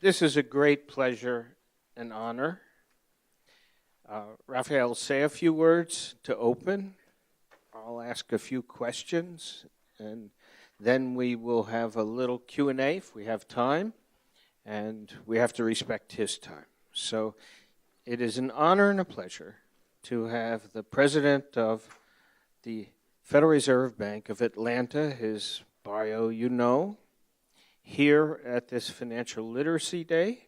This is a great pleasure and honor. Raphael, say a few words to open. I'll ask a few questions, and then we will have a little Q&A if we have time, and we have to respect his time. So it is an honor and a pleasure to have the president of the Federal Reserve Bank of Atlanta, his bio you know, here at this Financial Literacy Day,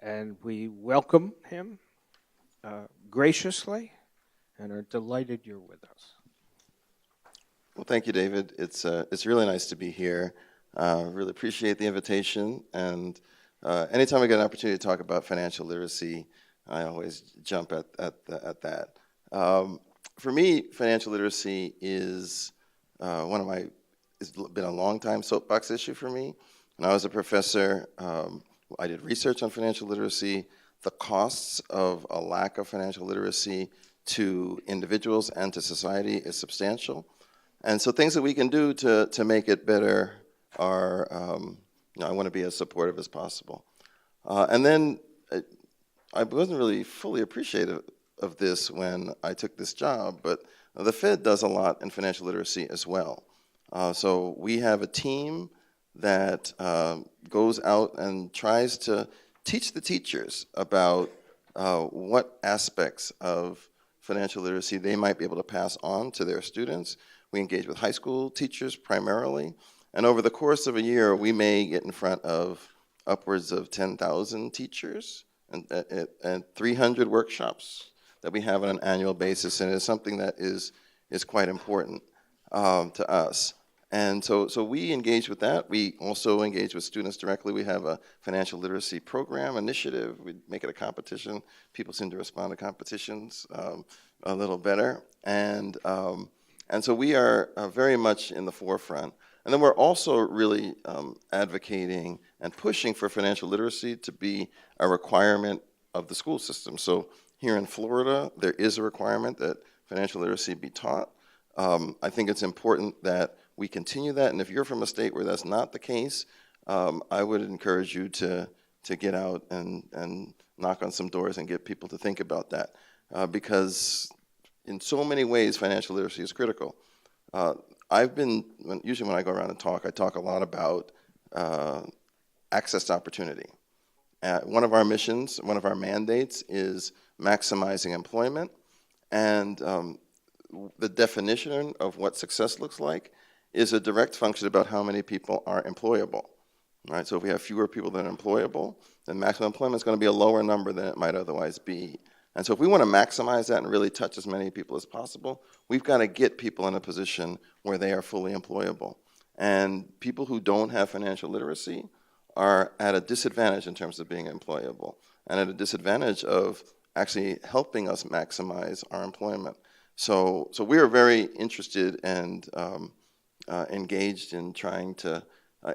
and we welcome him graciously and are delighted you're with us. Well, thank you, David. It's really nice to be here. Really appreciate the invitation, and anytime I get an opportunity to talk about financial literacy, I always jump at that. For me, financial literacy is it's been a long time soapbox issue for me. When I was a professor, I did research on financial literacy. The costs of a lack of financial literacy to individuals and to society is substantial. And so things that we can do to make it better are, I want to be as supportive as possible. And then I wasn't really fully appreciative of this when I took this job, but the Fed does a lot in financial literacy as well. So we have a team that goes out and tries to teach the teachers about what aspects of financial literacy they might be able to pass on to their students. We engage with high school teachers primarily, and over the course of a year, we may get in front of upwards of 10,000 teachers and 300 workshops that we have on an annual basis, and it's something that is quite important to us. And so we engage with that. We also engage with students directly. We have a financial literacy program initiative. We make it a competition. People seem to respond to competitions a little better. And so we are very much in the forefront. And then we're also really advocating and pushing for financial literacy to be a requirement of the school system. So here in Florida, there is a requirement that financial literacy be taught. I think it's important that we continue that, and if you're from a state where that's not the case, I would encourage you to get out and knock on some doors and get people to think about that, because in so many ways financial literacy is critical. Usually when I go around and talk, I talk a lot about access to opportunity. One of our missions, one of our mandates is maximizing employment, and the definition of what success looks like is a direct function about how many people are employable. Right? So if we have fewer people that are employable, then maximum employment is going to be a lower number than it might otherwise be. And so if we want to maximize that and really touch as many people as possible, we've got to get people in a position where they are fully employable. And people who don't have financial literacy are at a disadvantage in terms of being employable, and at a disadvantage of actually helping us maximize our employment. So we are very interested and engaged in trying to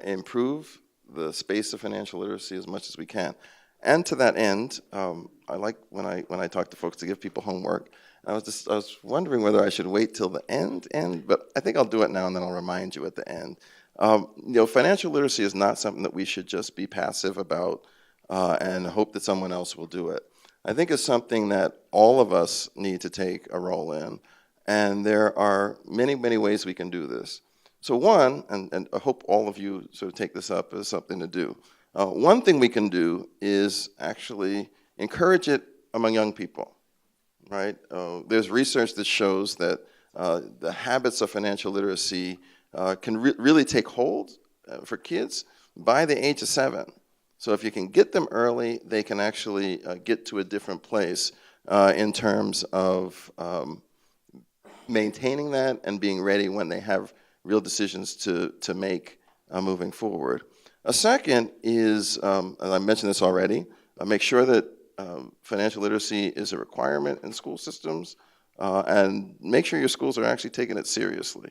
improve the space of financial literacy as much as we can. And to that end, I like when I talk to folks to give people homework. I was wondering whether I should wait till the end, but I think I'll do it now and then I'll remind you at the end. Financial literacy is not something that we should just be passive about and hope that someone else will do it. I think it's something that all of us need to take a role in, and there are many, many ways we can do this. So one, and I hope all of you sort of take this up as something to do. One thing we can do is actually encourage it among young people, right? There's research that shows that the habits of financial literacy can really take hold for kids by the age of 7. So if you can get them early, they can actually get to a different place in terms of maintaining that and being ready when they have real decisions to make moving forward. A second is, and I mentioned this already, make sure that financial literacy is a requirement in school systems, and make sure your schools are actually taking it seriously,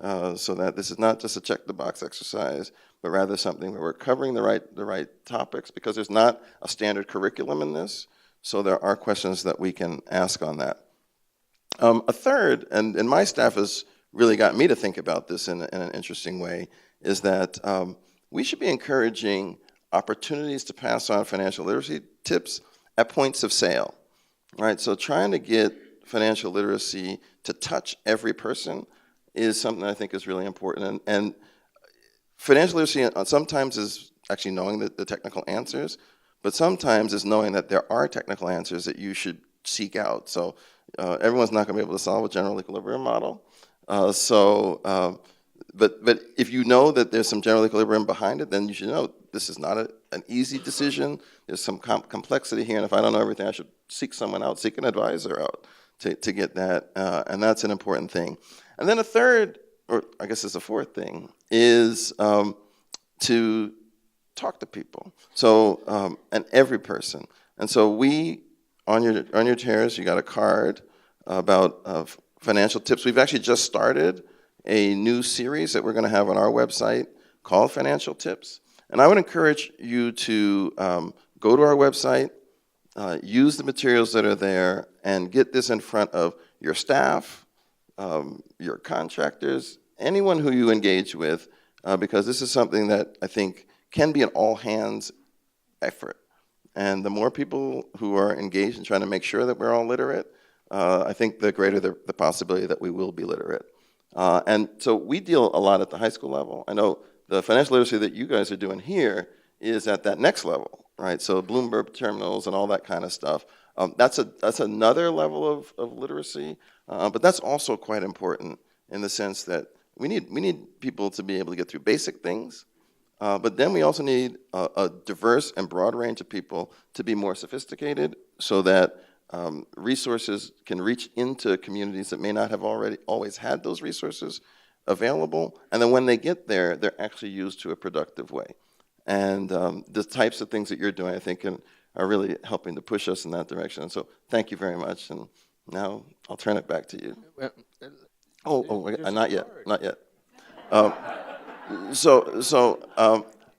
so that this is not just a check-the-box exercise, but rather something where we're covering the right topics, because there's not a standard curriculum in this, so there are questions that we can ask on that. A third, and my staff has really got me to think about this in an interesting way, is that we should be encouraging opportunities to pass on financial literacy tips at points of sale, right? So trying to get financial literacy to touch every person is something I think is really important. And financial literacy sometimes is actually knowing the technical answers, but sometimes is knowing that there are technical answers that you should seek out. So everyone's not going to be able to solve a general equilibrium model. But if you know that there's some general equilibrium behind it, then you should know this is not an easy decision. There's some complexity here, and if I don't know everything, I should seek someone out, seek an advisor out to get that, and that's an important thing. And then a third, or I guess it's a fourth thing, is to talk to people. So, and every person. And so we, on your chairs, you got a card about financial tips. We've actually just started a new series that we're going to have on our website called Financial Tips. And I would encourage you to go to our website, use the materials that are there, and get this in front of your staff, your contractors, anyone who you engage with, because this is something that I think can be an all-hands effort. And the more people who are engaged in trying to make sure that we're all literate, I think the greater the possibility that we will be literate. And so we deal a lot at the high school level. I know the financial literacy that you guys are doing here is at that next level, right? So Bloomberg terminals and all that kind of stuff. That's another level of literacy, but that's also quite important in the sense that we need people to be able to get through basic things, but then we also need a diverse and broad range of people to be more sophisticated so that resources can reach into communities that may not have always had those resources available, and then when they get there, they're actually used to a productive way. And the types of things that you're doing, I think, are really helping to push us in that direction. So thank you very much, and now I'll turn it back to you. Not yet.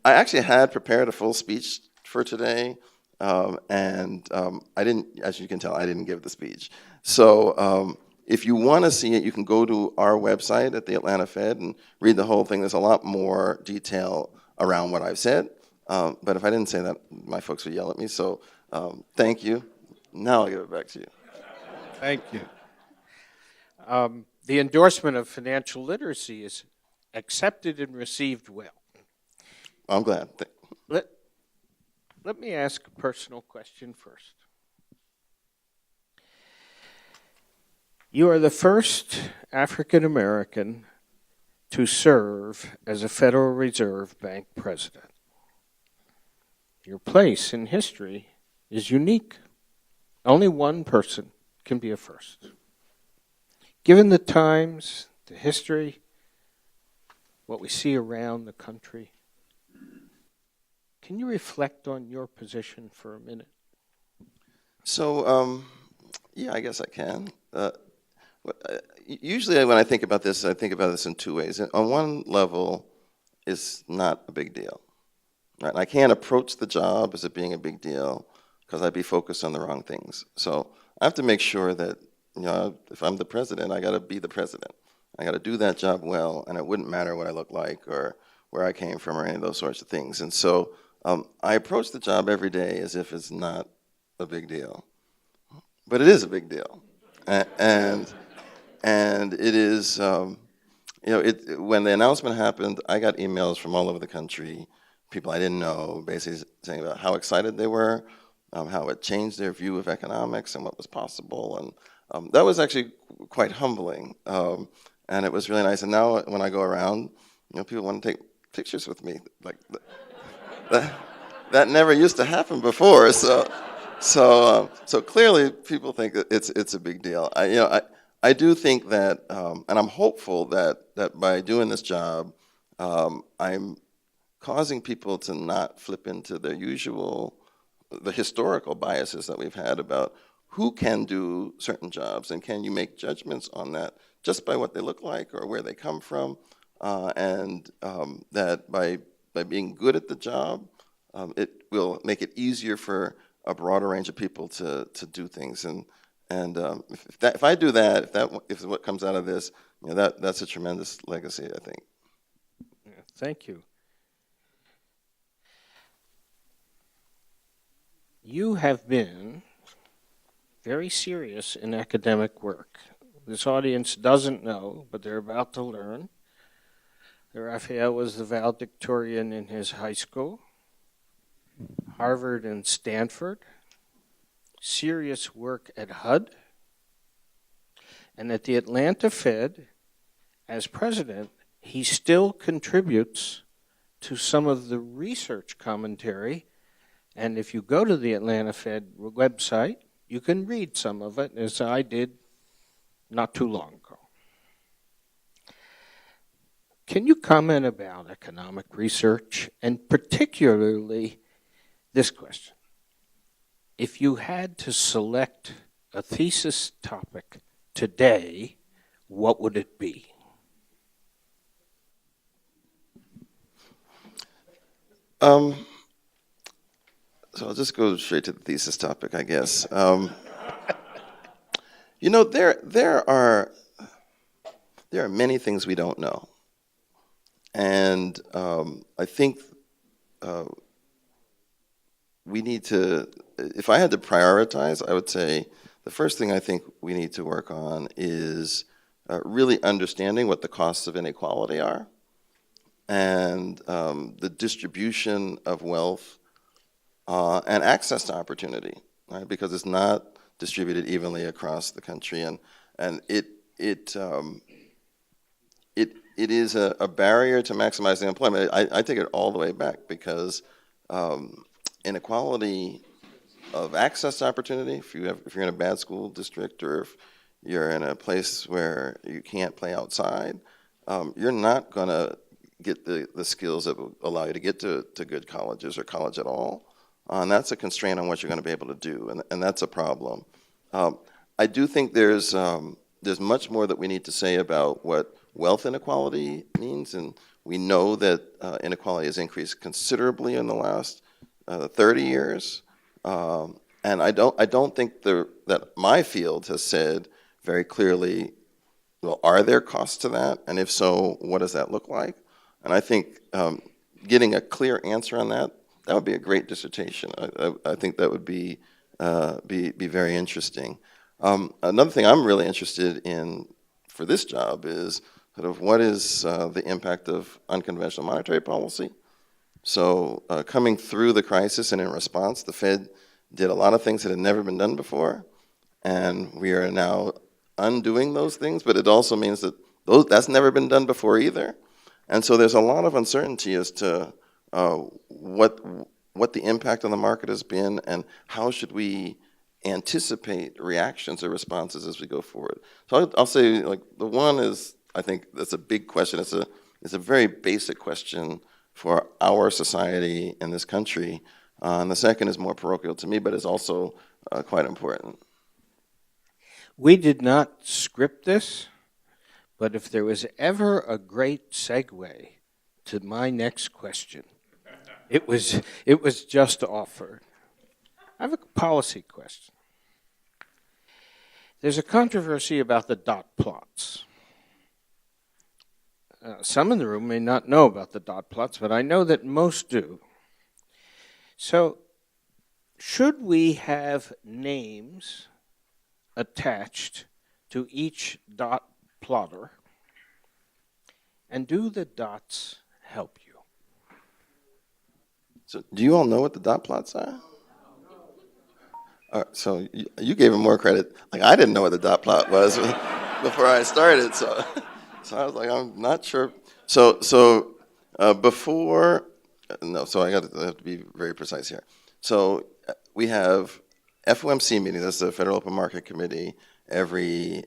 I actually had prepared a full speech for today, and I didn't, as you can tell, I didn't give the speech. So if you want to see it, you can go to our website at the Atlanta Fed and read the whole thing. There's a lot more detail around what I've said, but if I didn't say that, my folks would yell at me. So thank you. Now I'll give it back to you. Thank you. The endorsement of financial literacy is accepted and received well. I'm glad. Let me ask a personal question first. You are the first African American to serve as a Federal Reserve Bank president. Your place in history is unique. Only one person can be a first. Given the times, the history, what we see around the country, can you reflect on your position for a minute? So, yeah, I guess I can. Usually when I think about this in two ways. On one level, it's not a big deal. Right? I can't approach the job as it being a big deal because I'd be focused on the wrong things. So I have to make sure that, if I'm the president, I got to be the president. I got to do that job well, and it wouldn't matter what I look like or where I came from or any of those sorts of things. And so I approach the job every day as if it's not a big deal. But it is a big deal. And it is, when the announcement happened, I got emails from all over the country, people I didn't know, basically saying about how excited they were, how it changed their view of economics and what was possible. And that was actually quite humbling. And it was really nice. And now when I go around, people want to take pictures with me. Like that never used to happen before. So clearly people think that it's a big deal. I do think that, and I'm hopeful that by doing this job, I'm causing people to not flip into their usual, the historical biases that we've had about who can do certain jobs, and can you make judgments on that just by what they look like or where they come from, and that by being good at the job, it will make it easier for a broader range of people to do things. And if I do that, if what comes out of this, that's a tremendous legacy, I think. Yeah, thank you. You have been very serious in academic work. This audience doesn't know, but they're about to learn. Raphael was the valedictorian in his high school, Harvard and Stanford, serious work at HUD, and at the Atlanta Fed, as president, he still contributes to some of the research commentary. And if you go to the Atlanta Fed website, you can read some of it, as I did not too long ago. Can you comment about economic research, and particularly this question? If you had to select a thesis topic today, what would it be? So I'll just go straight to the thesis topic, I guess. There are many things we don't know, and I think we need to. If I had to prioritize, I would say the first thing I think we need to work on is really understanding what the costs of inequality are, and the distribution of wealth and access to opportunity, right? Because it's not distributed evenly across the country, and it is a barrier to maximizing employment. I take it all the way back, because inequality of access to opportunity, if you're in a bad school district, or if you're in a place where you can't play outside, you're not going to get the skills that will allow you to get to good colleges or college at all. And that's a constraint on what you're going to be able to do, and that's a problem. I do think there's much more that we need to say about what wealth inequality means, and we know that inequality has increased considerably in the last 30 years. And I don't think that my field has said very clearly, well, are there costs to that? And if so, what does that look like? And I think getting a clear answer on that would be a great dissertation. I think that would be very interesting. Another thing I'm really interested in for this job is sort of what is the impact of unconventional monetary policy. So coming through the crisis and in response, the Fed did a lot of things that had never been done before, and we are now undoing those things, but it also means that that's never been done before either. And so there's a lot of uncertainty as to what the impact on the market has been, and how should we anticipate reactions or responses as we go forward. So I'll say, like, the one is, I think that's a big question. It's a very basic question for our society in this country. And the second is more parochial to me, but is also quite important. We did not script this, but if there was ever a great segue to my next question, it was just offered. I have a policy question. There's a controversy about the dot plots. Some in the room may not know about the dot plots, but I know that most do. So, should we have names attached to each dot plotter, and do the dots help you? So, do you all know what the dot plots are? So you gave him more credit. Like, I didn't know what the dot plot was before I started, so I was like, I'm not sure. So before, no, so I have to be very precise here. So we have FOMC meeting, that's the Federal Open Market Committee, every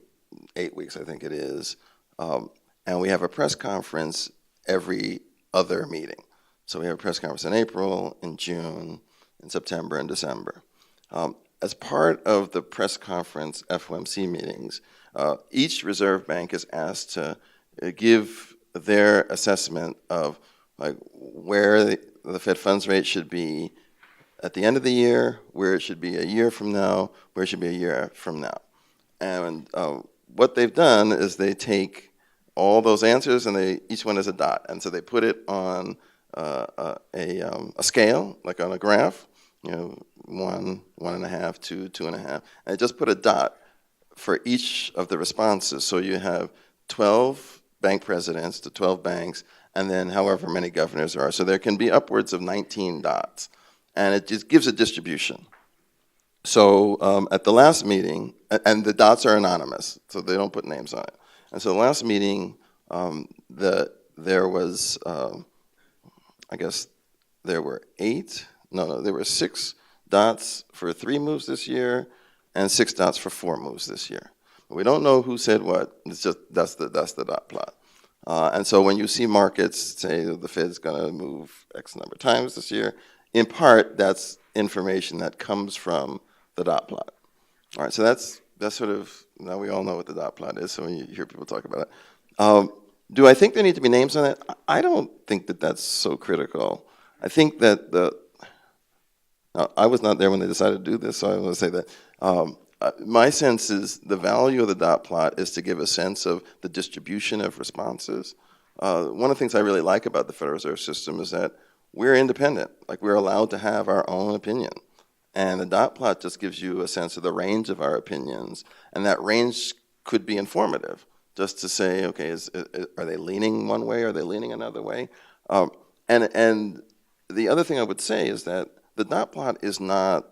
8 weeks, I think it is. And we have a press conference every other meeting. So we have a press conference in April, in June, in September, and December. As part of the press conference FOMC meetings, each reserve bank is asked to give their assessment of like where the Fed funds rate should be at the end of the year, where it should be a year from now, where it should be a year from now. And what they've done is they take all those answers and each one is a dot. And so they put it on a scale, like on a graph, 1, 1.5, 2, 2.5. And they just put a dot for each of the responses. So you have 12 bank presidents to 12 banks, and then however many governors there are. So there can be upwards of 19 dots. And it just gives a distribution. So at the last meeting, and the dots are anonymous, so they don't put names on it. And so the last meeting, there was, I guess, there were there were 6 dots for 3 moves this year, and 6 dots for 4 moves this year. We don't know who said what. It's just that's the dot plot. And so when you see markets say the Fed's going to move X number of times this year, in part that's information that comes from the dot plot. All right, so that's sort of, now we all know what the dot plot is, so when you hear people talk about it. Do I think there need to be names on it? I don't think that that's so critical. I think that I was not there when they decided to do this, so I want to say that. My sense is the value of the dot plot is to give a sense of the distribution of responses. One of the things I really like about the Federal Reserve System is that we're independent. Like, we're allowed to have our own opinion. And the dot plot just gives you a sense of the range of our opinions. And that range could be informative, just to say, okay, are they leaning one way? Are they leaning another way? And the other thing I would say is that the dot plot is not,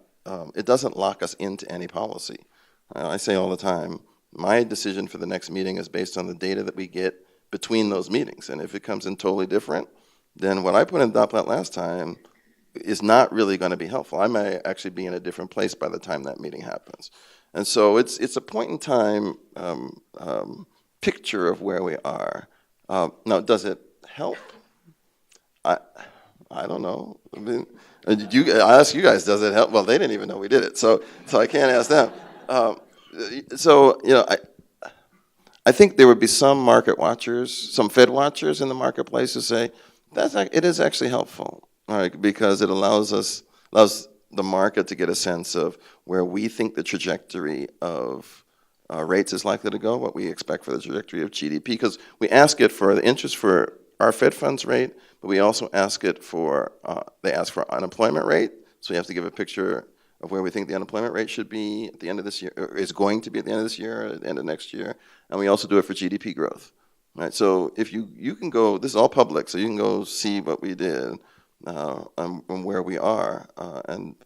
it doesn't lock us into any policy. I say all the time, my decision for the next meeting is based on the data that we get between those meetings. And if it comes in totally different, then what I put in the dot plot last time is not really going to be helpful. I may actually be in a different place by the time that meeting happens. And so it's a point in time picture of where we are. Now, does it help? I don't know. I mean, I ask you guys, does it help? Well, they didn't even know we did it, so I can't ask them. So, I think there would be some market watchers, some Fed watchers in the marketplace who say, it is actually helpful, all right, because it allows the market to get a sense of where we think the trajectory of rates is likely to go, what we expect for the trajectory of GDP, because we ask it for the interest for our Fed funds rate, but we also ask it for, they ask for unemployment rate, so we have to give a picture of where we think the unemployment rate should be at the end of this year, or is going to be at the end of this year, at the end of next year, and we also do it for GDP growth. Right, so if you can go, this is all public, so you can go see what we did and where we are, and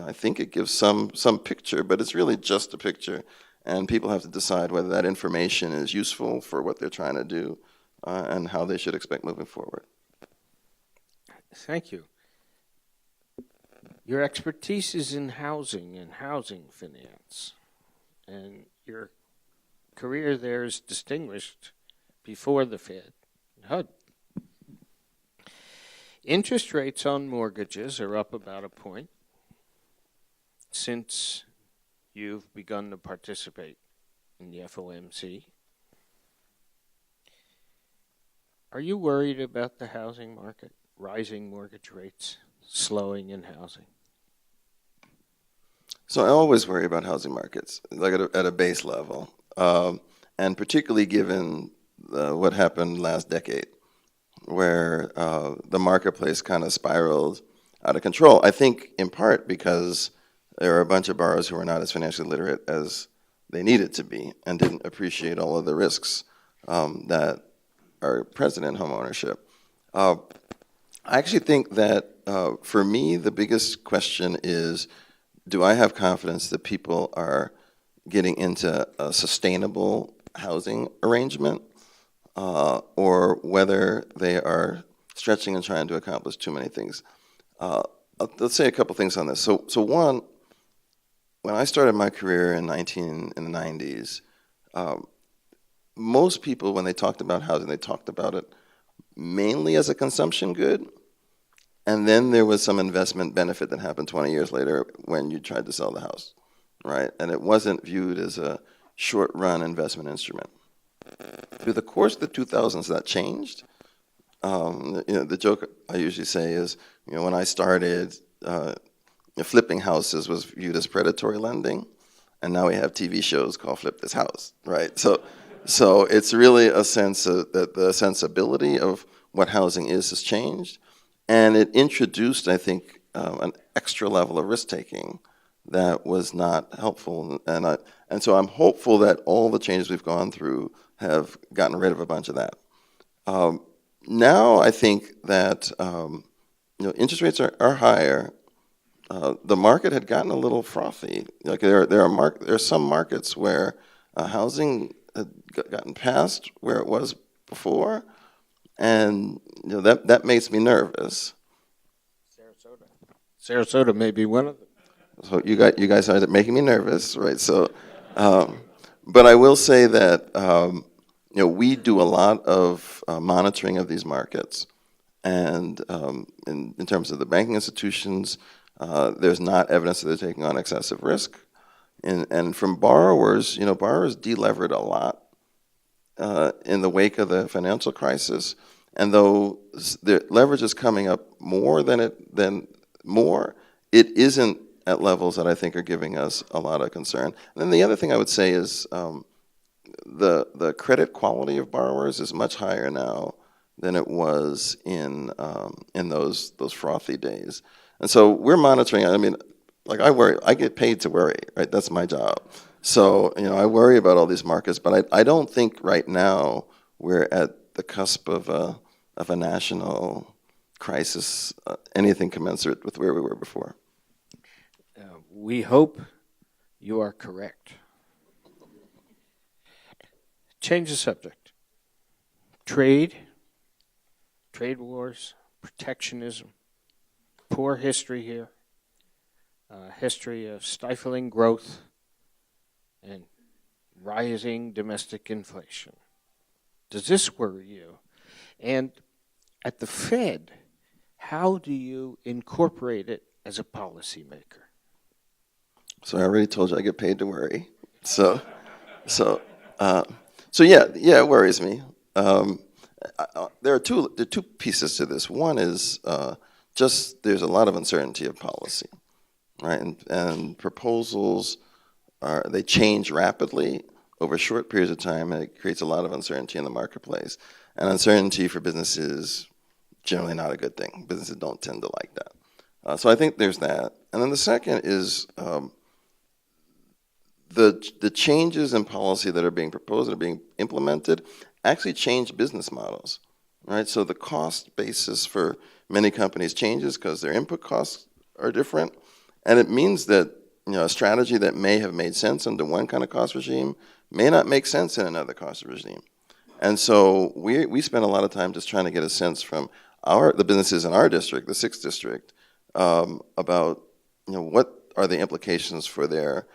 I think it gives some picture, but it's really just a picture, and people have to decide whether that information is useful for what they're trying to do and how they should expect moving forward. Thank you. Your expertise is in housing and housing finance, and your career there is distinguished before the Fed, HUD. Interest rates on mortgages are up about a point since you've begun to participate in the FOMC. Are you worried about the housing market, rising mortgage rates, slowing in housing? So I always worry about housing markets, like at a base level, and particularly given what happened last decade, where the marketplace kind of spiraled out of control. I think in part because there are a bunch of borrowers who are not as financially literate as they needed to be and didn't appreciate all of the risks that are present in home ownership. I actually think that for me, the biggest question is, do I have confidence that people are getting into a sustainable housing arrangement, or whether they are stretching and trying to accomplish too many things? Let's say a couple things on this. So one, when I started my career in the 90s, most people, when they talked about housing, they talked about it mainly as a consumption good, And then there was some investment benefit that happened 20 years later when you tried to sell the house, right? And it wasn't viewed as a short-run investment instrument. Through the course of the 2000s, that changed. The joke I usually say is, when I started, flipping houses was viewed as predatory lending, and now we have TV shows called Flip This House, right? So it's really a sense of that the sensibility of what housing is has changed, and it introduced, I think, an extra level of risk-taking that was not helpful, and so I'm hopeful that all the changes we've gone through have gotten rid of a bunch of that. Now I think that interest rates are higher. The market had gotten a little frothy. Like there are some markets where housing had gotten past where it was before, and that makes me nervous. Sarasota may be one of them. So you guys are making me nervous, right? So, but I will say that we do a lot of monitoring of these markets, and in terms of the banking institutions, there's not evidence that they're taking on excessive risk, and from borrowers, borrowers delevered a lot in the wake of the financial crisis, and though the leverage is coming up more it isn't at levels that I think are giving us a lot of concern. And then the other thing I would say is the credit quality of borrowers is much higher now than it was in those frothy days. And so we're monitoring. I mean, like I worry. I get paid to worry, right? That's my job. So I worry about all these markets, but I don't think right now we're at the cusp of a national crisis, anything commensurate with where we were before. We hope you are correct. Change the subject. Trade wars, protectionism, poor history here, history of stifling growth and rising domestic inflation. Does this worry you? And at the Fed, how do you incorporate it as a policymaker? So I already told you I get paid to worry. So yeah, it worries me. There are two pieces to this. One is just there's a lot of uncertainty of policy, right? And proposals they change rapidly over short periods of time, and it creates a lot of uncertainty in the marketplace. And uncertainty for businesses generally not a good thing. Businesses don't tend to like that. So I think there's that. And then the second is the changes in policy that are being proposed and are being implemented actually change business models, right? So the cost basis for many companies changes because their input costs are different, and it means that a strategy that may have made sense under one kind of cost regime may not make sense in another cost regime. And so we spend a lot of time just trying to get a sense from the businesses in our district, the 6th district, about what are the implications for their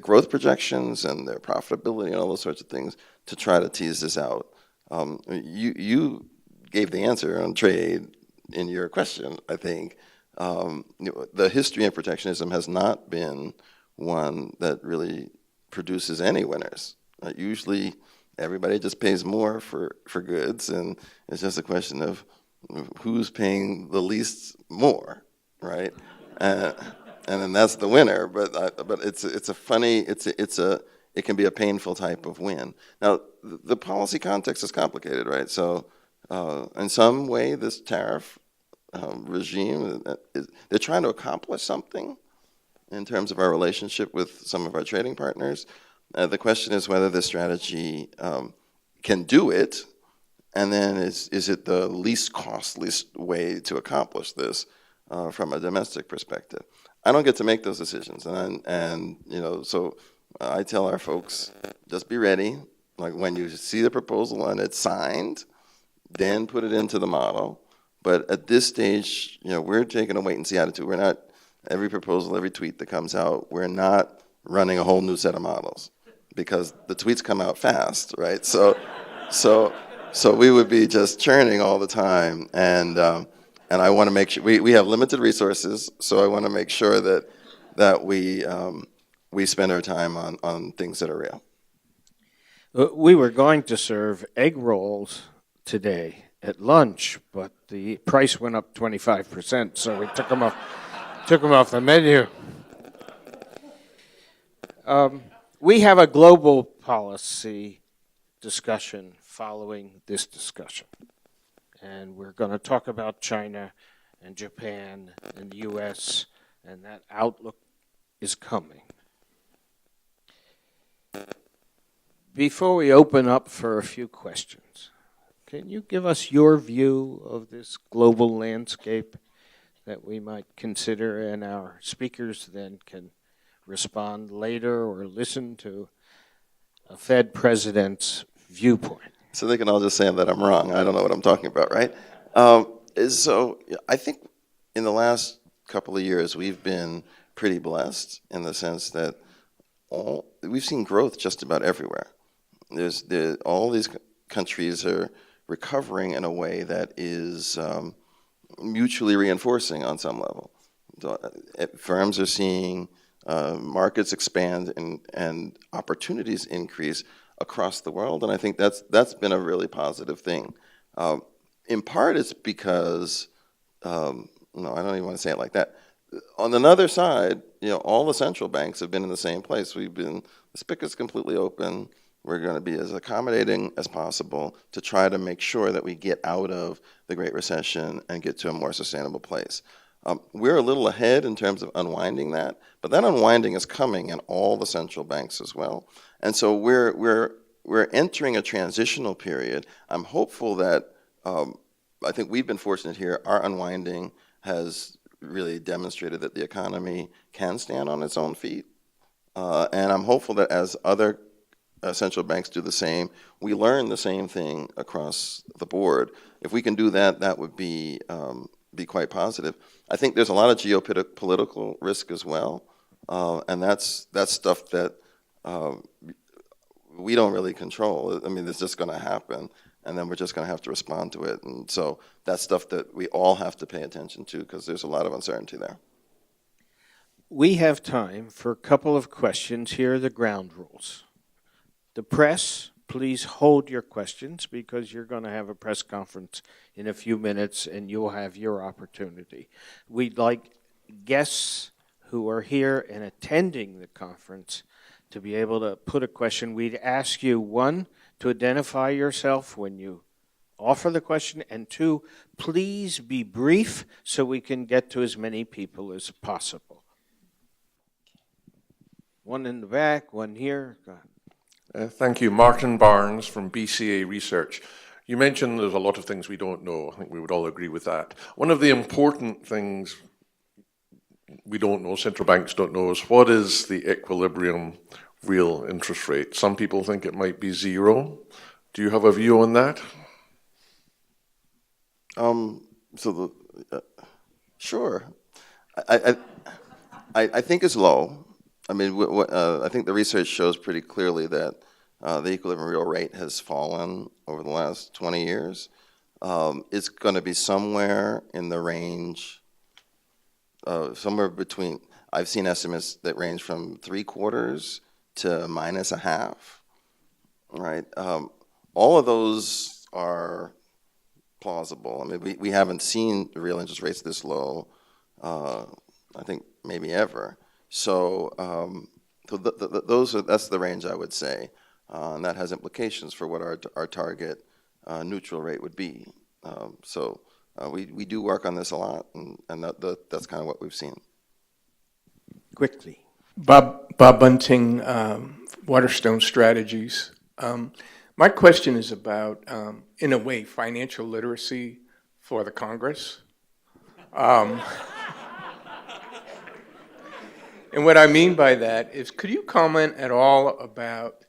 growth projections and their profitability and all those sorts of things to try to tease this out. You gave the answer on trade in your question, I think. The history of protectionism has not been one that really produces any winners. Usually everybody just pays more for goods, and it's just a question of who's paying the least more, right? And then that's the winner. But it can be a painful type of win. Now the policy context is complicated, right? So in some way, this tariff regime they're trying to accomplish something in terms of our relationship with some of our trading partners. The question is whether this strategy can do it, and then is it the least costly way to accomplish this from a domestic perspective? I don't get to make those decisions, and so I tell our folks, just be ready. Like when you see the proposal and it's signed, then put it into the model. But at this stage, we're taking a wait and see attitude. We're not every proposal, every tweet that comes out. We're not running a whole new set of models because the tweets come out fast, right? So we would be just churning all the time, and And I want to make sure, we have limited resources, so I want to make sure that we spend our time on things that are real. We were going to serve egg rolls today at lunch, but the price went up 25%, so we took them off the menu. We have a global policy discussion following this discussion. And we're going to talk about China and Japan and the US, and that outlook is coming. Before we open up for a few questions, can you give us your view of this global landscape that we might consider, and our speakers then can respond later or listen to a Fed president's viewpoint? So they can all just say that I'm wrong. I don't know what I'm talking about, right? So I think in the last couple of years, we've been pretty blessed in the sense that we've seen growth just about everywhere. All these countries are recovering in a way that is mutually reinforcing on some level. Firms are seeing markets expand and opportunities increase across the world, and I think that's been a really positive thing. In part, it's because no, I don't even want to say it like that. On another side, all the central banks have been in the same place. The spigot's completely open. We're going to be as accommodating as possible to try to make sure that we get out of the Great Recession and get to a more sustainable place. We're a little ahead in terms of unwinding that, but that unwinding is coming in all the central banks as well. And so we're entering a transitional period. I'm hopeful that, I think we've been fortunate here, our unwinding has really demonstrated that the economy can stand on its own feet. And I'm hopeful that as other central banks do the same, we learn the same thing across the board. If we can do that, that would be quite positive. I think there's a lot of geopolitical risk as well, and that's stuff that we don't really control. I mean, it's just going to happen, and then we're just going to have to respond to it. And so that's stuff that we all have to pay attention to because there's a lot of uncertainty there. We have time for a couple of questions. Here are the ground rules. The press, please hold your questions because you're going to have a press conference in a few minutes and you'll have your opportunity. We'd like guests who are here and attending the conference to be able to put a question. We'd ask you, one, to identify yourself when you offer the question, and two, please be brief so we can get to as many people as possible. One in the back, one here. Go ahead. Thank you. Martin Barnes from BCA Research. You mentioned there's a lot of things we don't know. I think we would all agree with that. One of the important things we don't know, central banks don't know, is what is the equilibrium real interest rate? Some people think it might be zero. Do you have a view on that? Sure. I think it's low. I mean, I think the research shows pretty clearly that the equilibrium real rate has fallen over the last 20 years. It's going to be somewhere in the range, somewhere between, I've seen estimates that range from 3/4 to -0.5, right? All of those are plausible. I mean, we haven't seen the real interest rates this low, I think maybe ever. So, that's the range I would say, and that has implications for what our target neutral rate would be. We do work on this a lot, and that's kind of what we've seen. Quickly. Bob Bunting, Waterstone Strategies. My question is about, in a way, financial literacy for the Congress. And what I mean by that is, could you comment at all about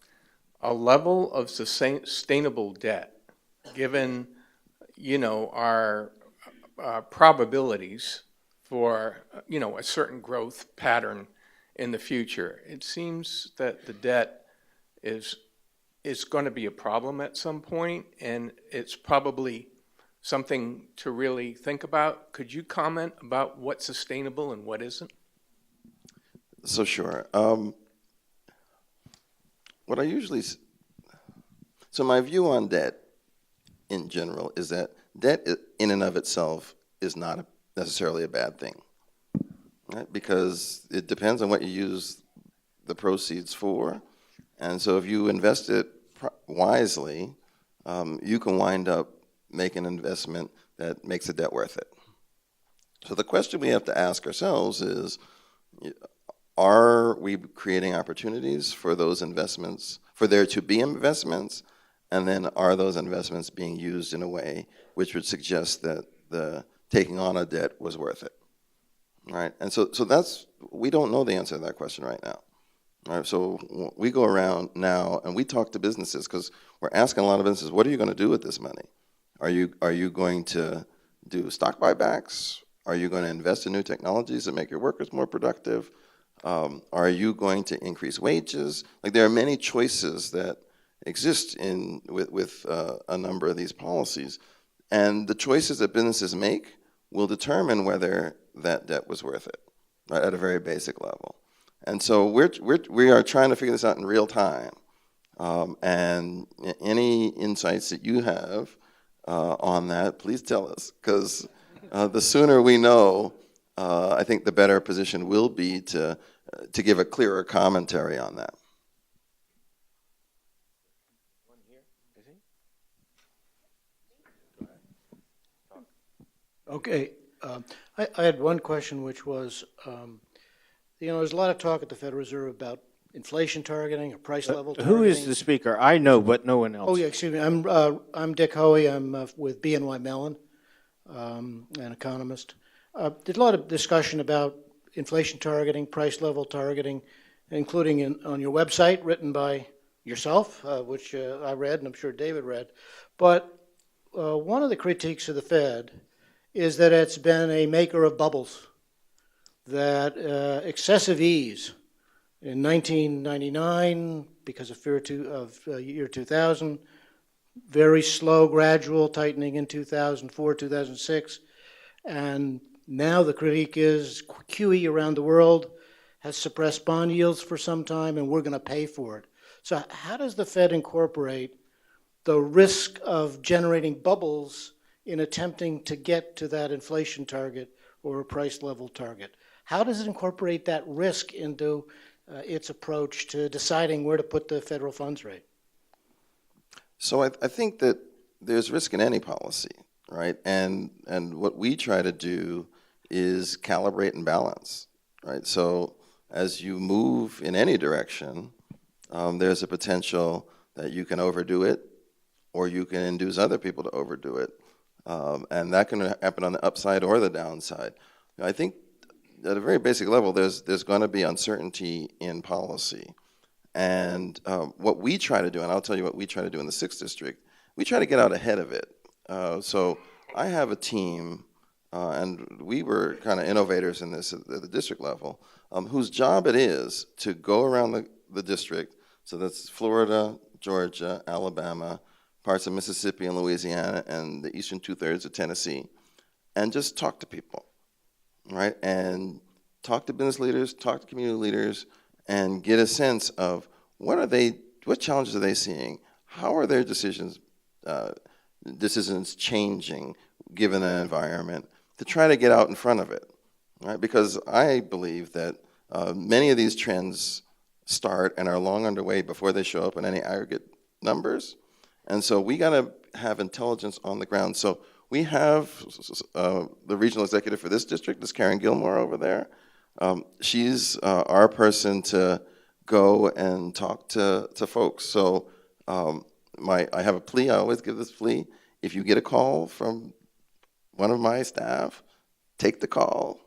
a level of sustainable debt, given, our probabilities for, a certain growth pattern in the future? It seems that the debt is going to be a problem at some point, and it's probably something to really think about. Could you comment about what's sustainable and what isn't? So sure. What I usually, so my view on debt in general is that debt in and of itself is not necessarily a bad thing, right? Because it depends on what you use the proceeds for. And so if you invest it wisely, you can wind up making an investment that makes the debt worth it. So the question we have to ask ourselves is, are we creating opportunities for those investments, for there to be investments, and then are those investments being used in a way which would suggest that the taking on a debt was worth it, right? And so that's, we don't know the answer to that question right now. All right, so we go around now and we talk to businesses because we're asking a lot of businesses, what are you going to do with this money? Are you going to do stock buybacks? Are you going to invest in new technologies that make your workers more productive? Are you going to increase wages? Like, there are many choices that exist with a number of these policies, and the choices that businesses make will determine whether that debt was worth it, right, at a very basic level. And so we are trying to figure this out in real time. And any insights that you have on that, please tell us, because the sooner we know, I think the better position will be to give a clearer commentary on that. One here, I think. Okay. I had one question, which was, there's a lot of talk at the Federal Reserve about inflation targeting or price level targeting. Who is the speaker? I know, but no one else. Oh, yeah, excuse me. I'm Dick Hoey. I'm with BNY Mellon, an economist. There's a lot of discussion about inflation targeting, price level targeting, including on your website, written by yourself, which I read, and I'm sure David read. But one of the critiques of the Fed is that it's been a maker of bubbles, that excessive ease in 1999, because of fear of year 2000, very slow, gradual tightening in 2004, 2006, and now the critique is QE around the world has suppressed bond yields for some time, and we're going to pay for it. So how does the Fed incorporate the risk of generating bubbles in attempting to get to that inflation target or a price level target? How does it incorporate that risk into its approach to deciding where to put the federal funds rate? So I think that there's risk in any policy, right? And what we try to do is calibrate and balance, right? So as you move in any direction, there's a potential that you can overdo it, or you can induce other people to overdo it. And that can happen on the upside or the downside. I think at a very basic level, there's going to be uncertainty in policy. And what we try to do, and I'll tell you what we try to do in the 6th District, we try to get out ahead of it. So I have a team, and we were kind of innovators in this at the district level, whose job it is to go around the district, so that's Florida, Georgia, Alabama, parts of Mississippi and Louisiana, and the eastern 2/3 of Tennessee, and just talk to people, right? And talk to business leaders, talk to community leaders, and get a sense of what challenges are they seeing? How are their decisions changing given the environment, to try to get out in front of it, right? Because I believe that many of these trends start and are long underway before they show up in any aggregate numbers. And so we got to have intelligence on the ground. So we have the regional executive for this district is Karen Gilmore over there. She's our person to go and talk to folks. So I have a plea. I always give this plea. If you get a call from one of my staff, take the call,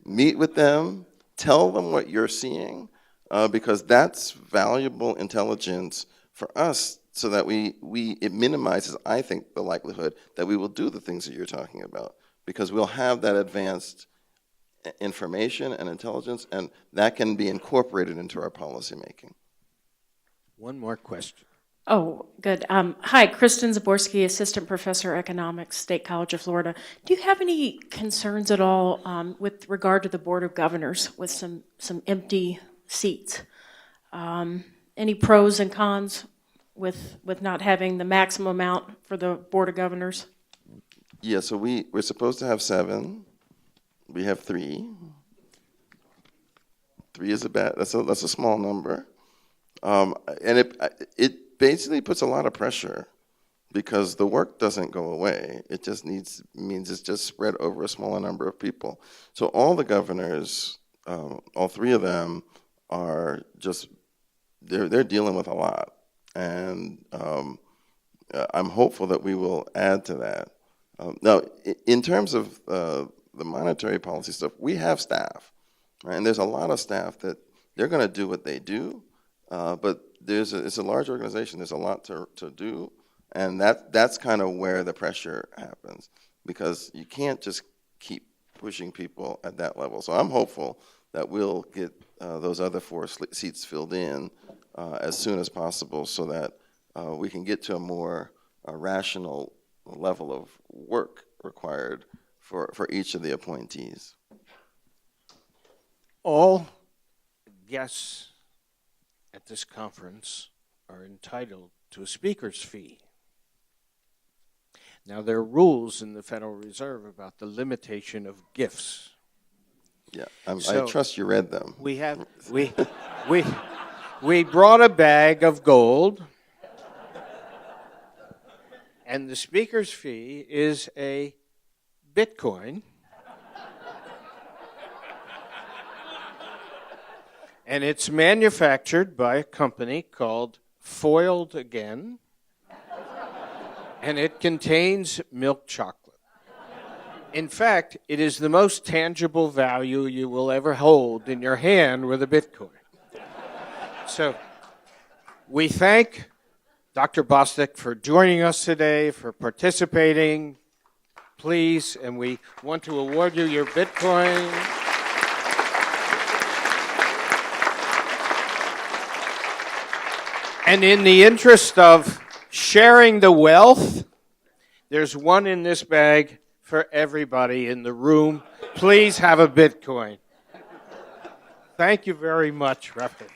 meet with them, tell them what you're seeing, because that's valuable intelligence for us, so that it minimizes, I think, the likelihood that we will do the things that you're talking about, because we'll have that advanced information and intelligence, and that can be incorporated into our policy making. One more question. Oh, good. Hi, Kristen Zaborski, Assistant Professor Economics, State College of Florida. Do you have any concerns at all with regard to the Board of Governors with some empty seats? Any pros and cons with not having the maximum amount for the Board of Governors? Yeah, so we're supposed to have 7. We have 3. 3 is that's a small number. And it basically puts a lot of pressure because the work doesn't go away. It just means it's just spread over a smaller number of people. So all the governors, all 3 of them, are just they're dealing with a lot, and I'm hopeful that we will add to that. Now, in terms of the monetary policy stuff, we have staff, right? And there's a lot of staff that they're going to do what they do, but it's a large organization. There's a lot to do, and that's kind of where the pressure happens, because you can't just keep pushing people at that level. So I'm hopeful that we'll get those other 4 seats filled in as soon as possible, so that we can get to a more rational level of work required for each of the appointees. All guests at this conference are entitled to a speaker's fee. Now, there are rules in the Federal Reserve about the limitation of gifts. Yeah, I trust you read them. We brought a bag of gold, and the speaker's fee is a Bitcoin. And it's manufactured by a company called Foiled Again, and it contains milk chocolate. In fact, it is the most tangible value you will ever hold in your hand with a Bitcoin. So we thank Dr. Bostic for joining us today, for participating. Please, and we want to award you your Bitcoin. And in the interest of sharing the wealth, there's one in this bag for everybody in the room. Please have a Bitcoin. Thank you very much, Raphael.